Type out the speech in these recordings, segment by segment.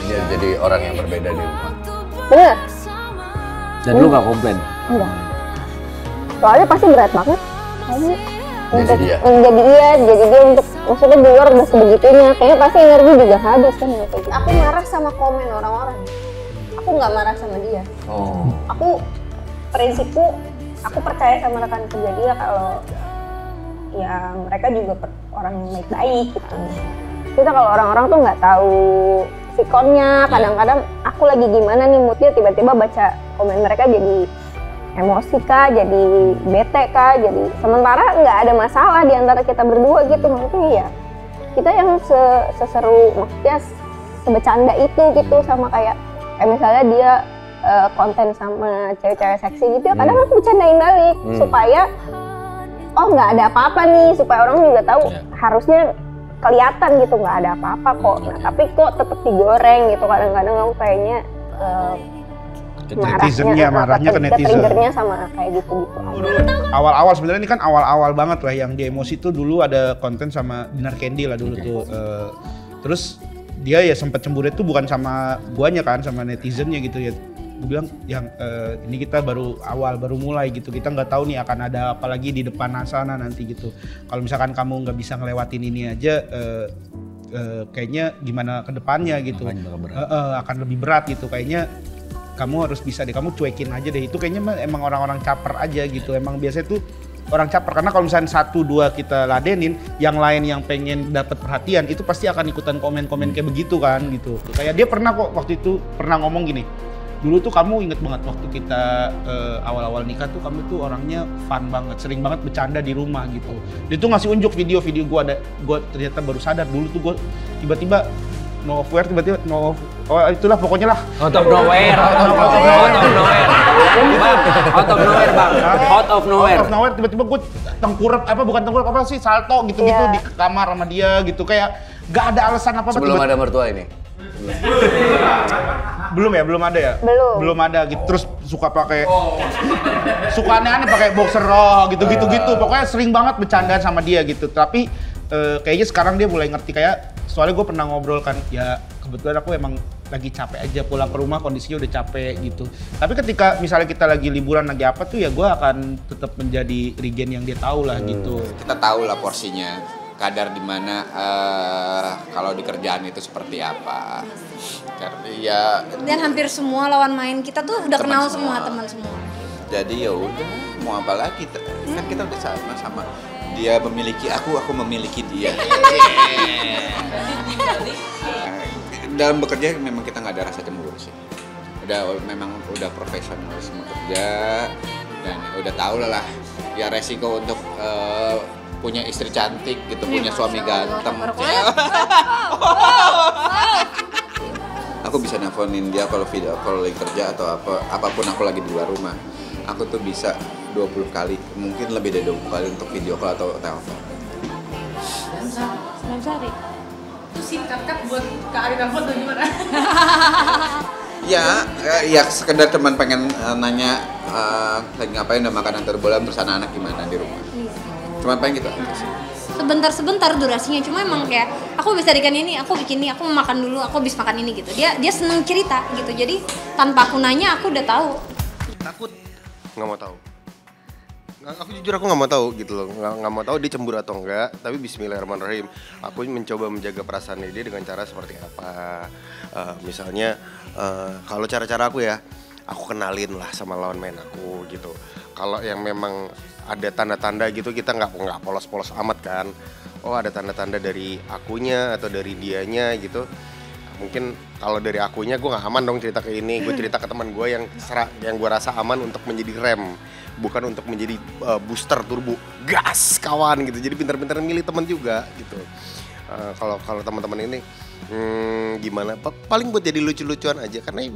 jadi orang yang berbeda di rumah. Bener. Dan lu nggak komplain? Enggak. Soalnya pasti berat banget. Jadi dia. Jadi dia untuk maksudnya di luar udah sebegitunya. Kayaknya pasti energi juga habis kan kayak gitu. Aku marah sama komen orang-orang. Aku nggak marah sama dia. Oh. Aku prinsipku, aku percaya sama rekan kerja dia kalau ya mereka juga orang yang baik-baik gitu. Kita kalau orang-orang tuh nggak tahu sikonnya, kadang-kadang aku lagi gimana nih moodnya, tiba-tiba baca komen mereka jadi emosi kah, jadi bete kah, jadi sementara nggak ada masalah di antara kita berdua gitu. Maksudnya ya kita yang seseru, maksudnya sebecanda itu gitu, sama kayak misalnya dia konten sama cewek-cewek seksi gitu ya, kadang aku bercandain balik supaya oh nggak ada apa-apa nih, supaya orang juga tahu harusnya kelihatan gitu nggak ada apa-apa kok. Nah, tapi kok tetap digoreng gitu, kadang-kadang aku kayaknya marahnya ke netizen. Triggernya sama kayak gitu-gitu. Awal-awal sebenarnya ini kan awal-awal banget lah yang dia emosi tuh. Dulu ada konten sama Dinar Candy lah dulu tuh. Terus dia ya sempat cemburu itu bukan sama guanya kan, sama netizennya gitu ya. Gue bilang yang ini kita baru mulai gitu, kita nggak tahu nih akan ada apa lagi di depan sana nanti gitu. Kalau misalkan kamu nggak bisa ngelewatin ini aja, kayaknya gimana ke depannya gitu, akan lebih berat gitu. Kayaknya kamu harus bisa deh, kamu cuekin aja deh. Itu kayaknya emang orang-orang caper aja gitu. Emang biasanya tuh orang caper, karena kalau misalnya 1-2 kita ladenin, yang lain yang pengen dapat perhatian itu pasti akan ikutan komen-komen kayak begitu kan gitu. Kayak dia pernah kok waktu itu pernah ngomong gini, dulu tuh kamu inget banget waktu kita awal-awal nikah tuh kamu tuh orangnya fun banget, sering banget bercanda di rumah gitu. Dia tuh ngasih unjuk video-video gue ternyata baru sadar dulu tuh gue tiba-tiba itulah pokoknya lah. Out of nowhere Tiba-tiba gue salto gitu-gitu di kamar sama dia gitu, kayak gak ada alasan apa-apa. Sebelum ada mertua ini? Belum ada ya? Belum ada gitu. Terus suka aneh-aneh pakai boxer gitu. Pokoknya sering banget bercandaan sama dia gitu. Tapi kayaknya sekarang dia mulai ngerti, kayak soalnya gue pernah ngobrol kan, ya kebetulan aku emang lagi capek aja, pulang ke rumah kondisinya udah capek gitu. Tapi ketika misalnya kita lagi liburan lagi apa tuh ya gue akan tetap menjadi Regen yang dia tahu lah gitu. Kita tahu lah porsinya, kadar dimana kalau di kerjaan itu seperti apa. Karena ya dan hampir semua lawan main kita tuh udah kenal semua, teman semua. Jadi ya udah, mau apa lagi, kan kita udah sama-sama. Dia memiliki aku memiliki dia. Dalam bekerja memang kita nggak ada rasa cemburu sih. Memang udah profesional semua kerja, dan udah tahu lah ya resiko untuk punya istri cantik gitu, punya suami ganteng. Aku bisa nelfonin dia kalau video call lagi kerja atau apapun, aku lagi di luar rumah. Aku tuh bisa 20 kali, mungkin lebih dari 20 kali untuk video call atau telepon. Senang sehari. Itu singkat buat Kak Ari telepon tuh gimana? Ya sekedar teman pengen nanya lagi ngapain, udah makan antar bola, terus anak-anak gimana di rumah. Cuman pengen gitu aja sih. Sebentar durasinya, cuma emang kayak aku bisa bikin ini, aku bikin ini, aku mau makan dulu, aku habis makan ini gitu. Dia seneng cerita gitu, jadi tanpa aku nanya aku udah tahu. Takut nggak mau tahu. Aku jujur aku nggak mau tahu gitu loh, nggak mau tahu dia cemburu atau enggak. Tapi Bismillahirrahmanirrahim, aku mencoba menjaga perasaan dia dengan cara seperti apa. Misalnya kalau cara-cara aku ya, aku kenalin lah sama lawan main aku gitu. Kalau yang memang ada tanda-tanda gitu, kita nggak polos-polos amat kan. Oh ada tanda-tanda dari akunya atau dari dianya gitu. Mungkin kalau dari akunya gue nggak aman dong cerita ke ini, gue cerita ke teman gue yang gue rasa aman untuk menjadi rem, bukan untuk menjadi booster turbo gas kawan gitu. Jadi pintar-pintar milih teman juga gitu. Kalau teman-teman ini gimana? Paling buat jadi lucu-lucuan aja, karena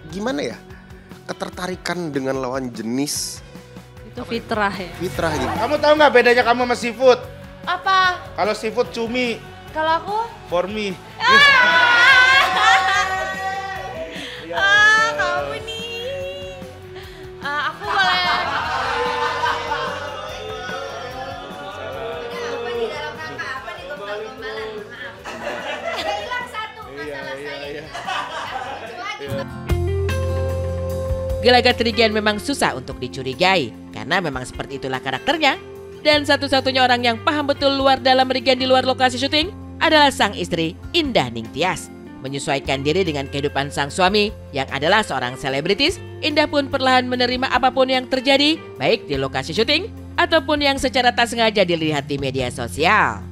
gimana ya, ketertarikan dengan lawan jenis Itu fitrah ya. Fitrah gitu. Kamu tahu nggak bedanya kamu sama seafood? Apa? Kalau seafood cumi, Kalau aku? for me. Kamu nih. Aku boleh. Apa di dalam kakak? Apa nih gombalan? Maaf. Udah hilang satu masalah saya. Gelagat Rigen memang susah untuk dicurigai karena memang seperti itulah karakternya. Dan satu-satunya orang yang paham betul luar dalam Rigen di luar lokasi syuting adalah sang istri Indah Ningtyas. Menyesuaikan diri dengan kehidupan sang suami yang adalah seorang selebritis, Indah pun perlahan menerima apapun yang terjadi baik di lokasi syuting ataupun yang secara tak sengaja dilihat di media sosial.